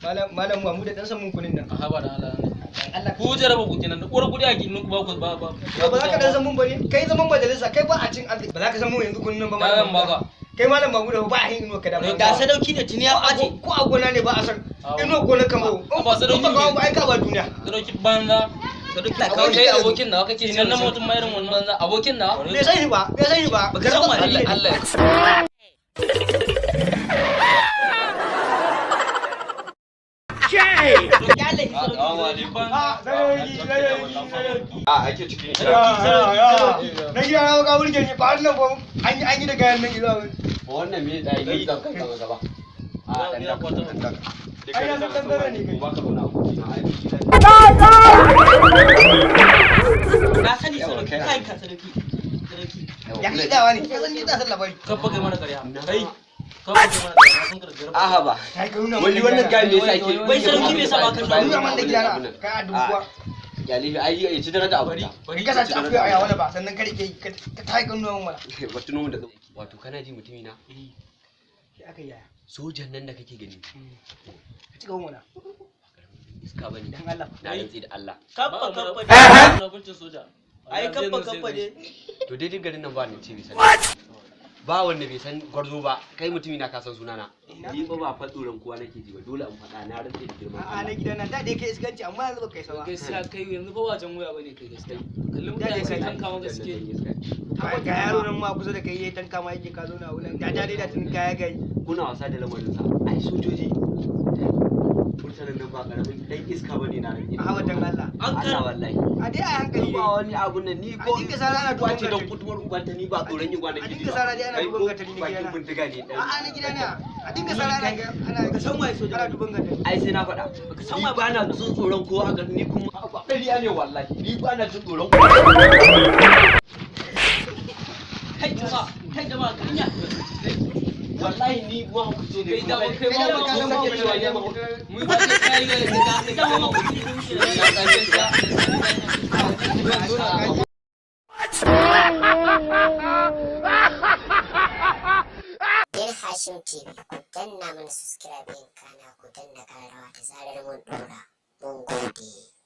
malam mu da dan san mun kunin nan. A ba da Allah. Allah ku jaraba ku kenan da kudi a ginin ku ba ku ba. Ba za ka dan san mun bane. Kai zaman majalisa kai ba a cin arziki. Ba za ka san mu yanzu kunin nan ba malam. Ba kai malam Mamu da ba a yin inuwa kada ga sadauki da tuni ya bace ko a gona ne ba a san inuwa gona kamar ba sadauki ba ai ka ba duniya sadauki banza sadauki da kai abokin nawa kake ce nan mutum mai irin wannan banza abokin nawa bai sani ba baka san wani Allah ake cikin na gida na ga wurin ne ba wannan ba an yi da gayan nan gida wannan me da yi zan kan gaba a dan da kwata ai na san dangare ne kai ba ka zauna ku na ai na sani kai ka sadauki ya ki dawa ne ka san ni da san labari kafa kai mana ƙarya kai kafa kai mana ƙarya sun karɓi aha ba kai ka nuna wani wannan ga me yasa ke wai sadauki me yasa ba ka ba nuna man da gida na ka a dubuwa yalibi ai ya ci daraja abu bari ka sace afiya a yawa ba sannan kare ke ka tai kan nuna mana wato nomu da wato kana ji mutumi na shi aka yaya sojan nan da kake gani ka ci gaban mana iska bane dan Allah na rantsi da Allah kabba kabba na bincin soja ai kabba kabba ne to dai garin nan ba ni ce bisa ba wanda bai san gwarzo ba kai mutumi na ka san sunana ni ba fa tsoron kowa nake ji ba dole an faɗa na rantsi da girman a na gidan nan da dai kai iskanci amma yanzu ba kai sawa gaskiya kai yanzu fa wajen waya bane kai gaskiya kallon mutane sai kan kama gaskiya ga yaro nan ma kusa da kai yayi tanka ma yake ka zo na wurin da dai da tun kaya gai kuna wasa da lamarin sa ai sojoji mutanen nan ba karamin dan iska bane na rantsi a wajen Allah an kara wallahi a dai a hankali ba wani abu nan ni ko dinga sara ana duban ce dan kutuwar ubanta ni ba tsoron yin gwana a dinga sara dai ana duban gatari ne gidana bakin bindiga ne a na gidana a dinga sara ana ka san wai soja ana duban gatari ai sai na faɗa ka san ni wai ba na jin tsoron kowa ga ni kuma ba dariya ne wallahi ni ba na jin tsoron kai jama'a kanya wallahi ni ba ku ce kai da kai ma ba ka san cewa ne ba mu ba ka kai ga da dama ku ci Hashim TV ku danna mana subscribe ɗin kana ku danna ƙararrawa da zarar mun ɗora. Mun gode.